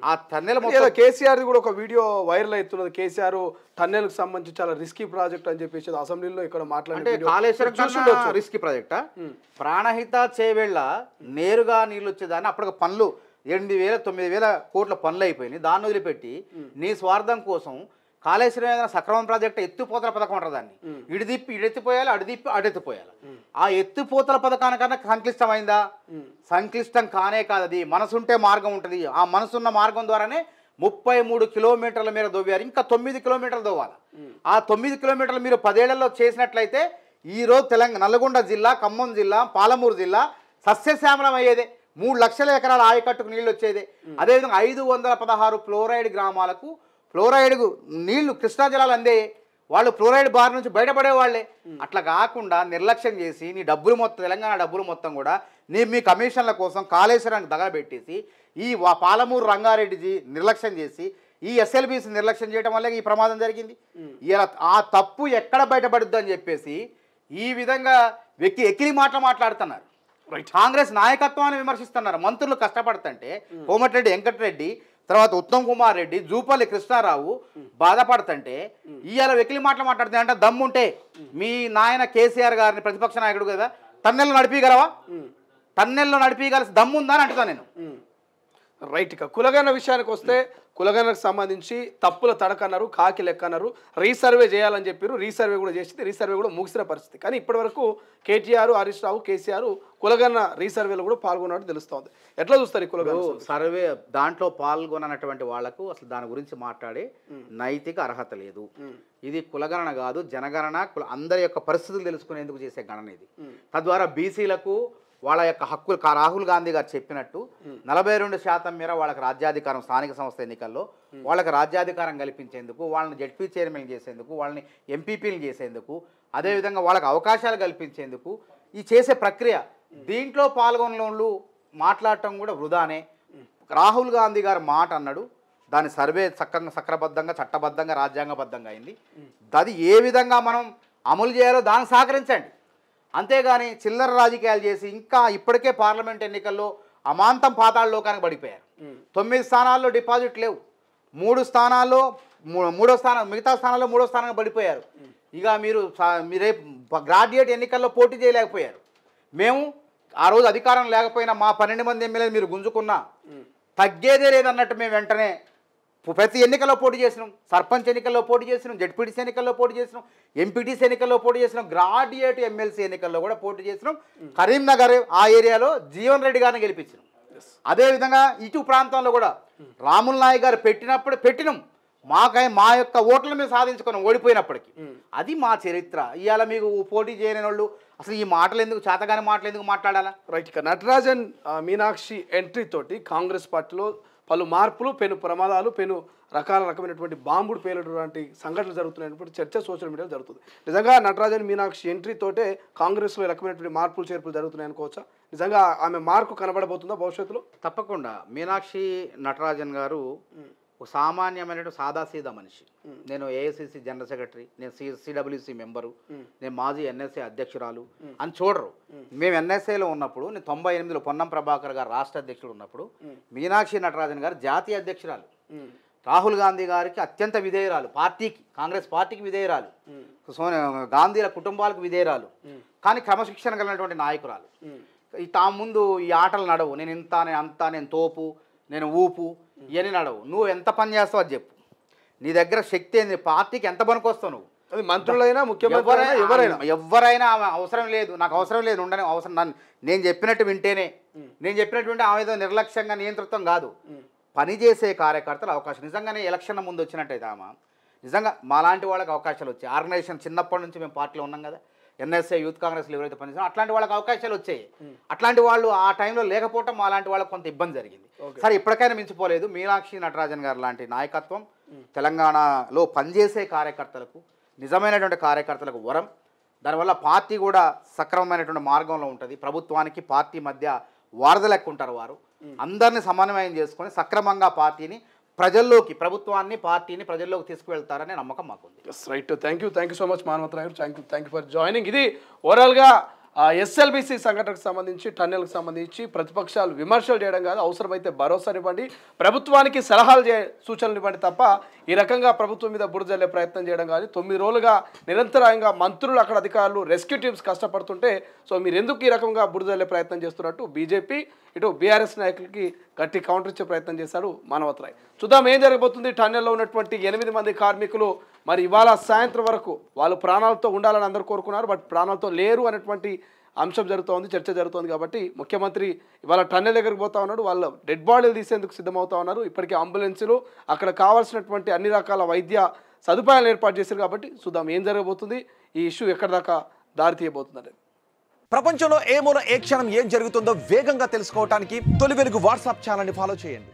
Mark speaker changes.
Speaker 1: ఆ టన్నెల్ మొత్తం
Speaker 2: కేసీఆర్ కూడా ఒక వీడియో వైరల్ అవుతున్నది. కేసీఆర్ టన్నెల్ కి సంబంధించి చాలా రిస్కీ ప్రాజెక్ట్ అని చెప్పేసి అసెంబ్లీలో ఇక్కడ
Speaker 1: అంటే కాళేశ్వరం రిస్కీ ప్రాజెక్టా? ప్రాణహిత చేవేళ్ళ నేరుగా నీళ్ళు వచ్చేదాన్ని అప్పటికి పనులు 8,000 9,000 కోట్ల పనులు అయిపోయినాయి. దాన్ని వదిలిపెట్టి నీ స్వార్థం కోసం కాళేశ్వరం ఏదైనా సక్రమం ప్రాజెక్ట్ ఎత్తిపోతల పథకం అంటారు దాన్ని. ఇడిదిప్పి ఇడెత్తిపోయాలి, అడిదిప్పి అడెత్తిపోయాలి. ఆ ఎత్తిపోతల పథకానికన్నా సంక్లిష్టమైందా? సంక్లిష్టం కానే కాదు. అది మనసుంటే మార్గం ఉంటుంది. ఆ మనసున్న మార్గం ద్వారానే 33 కిలోమీటర్ల మేర దొవ్వారు. ఇంకా 9 కిలోమీటర్లు దొవ్వాలి. ఆ 9 కిలోమీటర్లు మీరు 10 ఏళ్లలో చేసినట్లయితే ఈరోజు నల్గొండ జిల్లా, ఖమ్మం జిల్లా, పాలమూరు జిల్లా సస్యశ్యామలం అయ్యేదే. 3 లక్షల ఎకరాల ఆయకట్టుకు నీళ్ళు వచ్చేదే. అదేవిధంగా 516 ఫ్లోరైడ్ గ్రామాలకు ఫ్లోరైడ్ నీళ్లు కృష్ణా జలాలు అందే. వాళ్ళు ఫ్లోరైడ్ బారి నుంచి బయటపడేవాళ్లే. అట్లా కాకుండా నిర్లక్ష్యం చేసి నీ డబ్బులు మొత్తం, తెలంగాణ డబ్బులు మొత్తం కూడా మీ కమిషన్ల కోసం కాళేశ్వరానికి దగబెట్టేసి ఈ పాలమూరు రంగారెడ్డిజీ నిర్లక్ష్యం చేసి ఈ ఎస్ఎల్బీసీ నిర్లక్ష్యం చేయడం వల్ల ఈ ప్రమాదం జరిగింది. ఇలా ఆ తప్పు ఎక్కడ బయటపడుద్ది అని చెప్పేసి ఈ విధంగా ఎక్కిలి మాట్లాడుతున్నారు. కాంగ్రెస్ నాయకత్వాన్ని విమర్శిస్తున్నారు. మంత్రులు కష్టపడుతుంటే కోమటిరెడ్డి వెంకటరెడ్డి, తర్వాత ఉత్తమ్ కుమార్ రెడ్డి, జూపల్లి కృష్ణారావు బాధపడుతుంటే ఇవాళ వెకిలి మాట్లాడుతుంది. అంటే దమ్ముంటే మీ నాయన కేసీఆర్ గారిని ప్రతిపక్ష నాయకుడు కదా, టన్నెల్లో నడిపీగలవా? టన్నెల్లో నడిపీగలిసి దమ్ముందా అని అంటున్నా నేను.
Speaker 2: రైట్. ఇక కులగన్న విషయానికి వస్తే కులగన్నకు సంబంధించి తప్పుల తడకన్నారు, కాకి లెక్క అన్నారు, రీసర్వే చేయాలని చెప్పారు. రీసర్వే కూడా చేసింది. రీసర్వే కూడా ముగిసిన పరిస్థితి. కానీ ఇప్పటివరకు కేటీఆర్, హరీష్ రావు, కేసీఆర్ కులగన్న రీసర్వేలో కూడా పాల్గొన్నట్టు తెలుస్తోంది. ఎట్లా చూస్తారు ఈ కులగన్న
Speaker 1: సర్వే? దాంట్లో పాల్గొననటువంటి వాళ్లకు అసలు దాని గురించి మాట్లాడే నైతిక అర్హత లేదు. ఇది కులగణన కాదు, జనగణన. అందరి యొక్క పరిస్థితులు తెలుసుకునేందుకు చేసే గణన ఇది. తద్వారా బీసీలకు వాళ్ళ యొక్క హక్కులు రాహుల్ గాంధీ గారు చెప్పినట్టు 42% మేర వాళ్ళకి రాజ్యాధికారం, స్థానిక సంస్థ ఎన్నికల్లో వాళ్ళకి రాజ్యాధికారం కల్పించేందుకు, వాళ్ళని జడ్పీ చైర్మన్ చేసేందుకు, వాళ్ళని ఎంపీపీలు చేసేందుకు, అదేవిధంగా వాళ్ళకి అవకాశాలు కల్పించేందుకు ఈ చేసే ప్రక్రియ. దీంట్లో పాల్గొనలు మాట్లాడటం కూడా వృధానే. రాహుల్ గాంధీ గారు మాట అన్నాడు, దాని సర్వే సక్రబద్ధంగా, చట్టబద్ధంగా, రాజ్యాంగబద్ధంగా అయింది. అది ఏ విధంగా మనం అమలు చేయాలో దానికి సహకరించండి. అంతేగాని చిల్లర రాజకీయాలు చేసి ఇంకా ఇప్పటికే పార్లమెంట్ ఎన్నికల్లో అమాంతం పాతాళ లోకానికి పడిపోయారు. 9 స్థానాల్లో డిపాజిట్ లేవు. 3 స్థానాల్లో మిగతా స్థానాల్లో 3వ స్థానంగా పడిపోయారు. ఇక మీరే గ్రాడ్యుయేట్ ఎన్నికల్లో పోటీ చేయలేకపోయారు. మేము ఆ రోజు అధికారం లేకపోయినా మా 12 మంది ఎమ్మెల్యేలు మీరు గుంజుకున్నా తగ్గేదే లేదన్నట్టు మేము వెంటనే ప్రతి ఎన్నికల్లో పోటీ చేసినాం. సర్పంచ్ ఎన్నికల్లో పోటీ చేసినాం, జడ్పీటీసీ ఎన్నికల్లో పోటీ చేసినాం, ఎంపీటీసీ ఎన్నికల్లో పోటీ చేసినాం, గ్రాడ్యుయేట్ ఎమ్మెల్సీ ఎన్నికల్లో కూడా పోటీ చేసినాం. కరీంనగర్ ఆ ఏరియాలో జీవన్ రెడ్డి గారిని గెలిపించినాం. అదేవిధంగా ఇటు ప్రాంతంలో కూడా రాముల్ నాయక్ గారు పెట్టినాం. మా యొక్క ఓట్లను మేము సాధించుకున్నాం ఓడిపోయినప్పటికీ. అది మా చరిత్ర. ఇవాళ మీకు పోటీ చేయని వాళ్ళు అసలు ఈ మాటలు ఎందుకు, చేతగాని మాటలు ఎందుకు మాట్లాడాలా?
Speaker 2: రైట్. ఇక నటరాజన్ మీనాక్షి ఎంట్రీ తోటి కాంగ్రెస్ పార్టీలో పలు మార్పులు, పెను ప్రమాదాలు, రకమైనటువంటి బాంబుడు పేలినటువంటి సంఘటనలు జరుగుతున్నటువంటి చర్చ సోషల్ మీడియాలో జరుగుతుంది. నిజంగా నటరాజన్ మీనాక్షి ఎంట్రీ తోటే కాంగ్రెస్లో రకమైనటువంటి మార్పులు చేర్పులు జరుగుతున్నాయి అనుకోవచ్చా? నిజంగా ఆమె మార్కు కనబడబోతుందా భవిష్యత్తులో?
Speaker 1: తప్పకుండా. మీనాక్షి నటరాజన్ గారు ఒక సామాన్యమైనటువంటి సాదాసీదా మనిషి. నేను ఏఐసిసి జనరల్ సెక్రటరీ, నేను సిడబ్ల్యూసి మెంబరు, నేను మాజీ ఎన్ఎస్ఏ అధ్యక్షురాలు అని చూడరు. మేము ఎన్ఎస్ఏలో ఉన్నప్పుడు, నేను 98లో పొన్నం ప్రభాకర్ గారు రాష్ట్ర అధ్యక్షుడు ఉన్నప్పుడు మీనాక్షి నటరాజన్ గారు జాతీయ అధ్యక్షురాలు. రాహుల్ గాంధీ గారికి అత్యంత విధేయురాలు, కాంగ్రెస్ పార్టీకి విధేయురాలు, గాంధీల కుటుంబాలకు విధేయురాలు, కానీ క్రమశిక్షణ కలిగినటువంటి నాయకురాలు. తా ముందు ఈ ఆటలు నడవు. నేను ఇంత, నేను అంతా, నేను తోపు, నేను ఊపు, ఇవన్నీ నడవు. నువ్వు ఎంత పని చేస్తావు అది చెప్పు. నీ దగ్గర శక్తి ఏంది? పార్టీకి ఎంత పనికొస్తావు నువ్వు?
Speaker 2: అది మంత్రులైనా, ముఖ్యమంత్రి,
Speaker 1: ఎవరైనా అవసరం లేదు, నాకు అవసరం లేదు, ఉండని అవసరం. నేను చెప్పినట్టు వింటేనే, నేను చెప్పినట్టు వింటే ఆమె నిర్లక్ష్యంగా నియంత్రితం కాదు. పనిచేసే కార్యకర్తలు అవకాశం. నిజంగానే ఎలక్షన్ ముందు వచ్చినట్టయితే నిజంగా మాలాంటి వాళ్ళకి అవకాశాలు వచ్చాయి. ఆర్గనైజేషన్ చిన్నప్పటి నుంచి మేము పార్టీలో ఉన్నాం కదా, ఎన్ఎస్ఏ యూత్ కాంగ్రెస్లో ఎవరైతే పనిచేస్తారో అట్లాంటి వాళ్ళకి అవకాశాలు వచ్చాయి. అట్లాంటి వాళ్ళు ఆ టైంలో లేకపోవటం మాలాంటి వాళ్ళకి కొంత ఇబ్బంది జరిగింది. సరే, ఇప్పటికైనా మించిపోలేదు. మీనాక్షి నటరాజన్ గారు లాంటి నాయకత్వం తెలంగాణలో పనిచేసే కార్యకర్తలకు, నిజమైనటువంటి కార్యకర్తలకు వరం. దానివల్ల పార్టీ కూడా సక్రమమైనటువంటి మార్గంలో ఉంటుంది. ప్రభుత్వానికి పార్టీ మధ్య వారధ లెక్క ఉంటారు వారు. అందరినీ సమన్వయం చేసుకొని సక్రమంగా పార్టీని ప్రజల్లోకి, ప్రభుత్వాన్ని, పార్టీని ప్రజల్లోకి తీసుకువెళ్తారనే నమ్మకం మాకుంది.
Speaker 2: Right. Thank you so much Manavatharao garu. Thank you for joining. ఇది ఓవరాల్గా ఎస్ఎల్బిసి సంఘటనకు సంబంధించి టన్నెల్కి సంబంధించి ప్రతిపక్షాలు విమర్శలు చేయడం కాదు, అవసరమైతే భరోసానివ్వండి, ప్రభుత్వానికి సలహాలు సూచనలు ఇవ్వండి తప్ప ఈ రకంగా ప్రభుత్వం మీద బురద జల్లే ప్రయత్నం చేయడం కానీ 9 రోజులుగా నిరంతరాయంగా మంత్రులు అక్కడ అధికారులు రెస్క్యూ టీమ్స్ కష్టపడుతుంటే సో మీరు ఎందుకు ఈ రకంగా బురద జల్లే ప్రయత్నం చేస్తున్నట్టు బీజేపీ ఇటు బీఆర్ఎస్ నాయకులకి గట్టి కౌంటర్ ఇచ్చే ప్రయత్నం చేశారు మానవతరాయ్. చూద్దాం ఏం జరగబోతుంది. టన్నెల్లో ఉన్నటువంటి 8 మంది కార్మికులు మరి ఇవాళ సాయంత్రం వరకు వాళ్ళు ప్రాణాలతో ఉండాలని అందరూ కోరుకున్నారు, బట్ ప్రాణాలతో లేరు అనేటువంటి అంశం జరుగుతోంది, చర్చ జరుగుతోంది. కాబట్టి ముఖ్యమంత్రి ఇవాళ టన్నెల్ దగ్గరికి పోతా ఉన్నాడు, వాళ్ళ డెడ్ బాడీలు తీసేందుకు సిద్ధమవుతా ఉన్నారు. ఇప్పటికే అంబులెన్సులు అక్కడ కావాల్సినటువంటి అన్ని రకాల వైద్య సదుపాయాలు ఏర్పాటు చేశారు. కాబట్టి చూద్దాం ఏం జరగబోతుంది, ఈ ఇష్యూ ఎక్కడి దాకా దారి తీయబోతుందని.
Speaker 3: ప్రపంచంలో ఏ మూల ఏ క్షణం ఏం జరుగుతుందో వేగంగా తెలుసుకోవడానికి తొలి వెలుగు వాట్సాప్ ఛానల్ని ఫాలో చేయండి.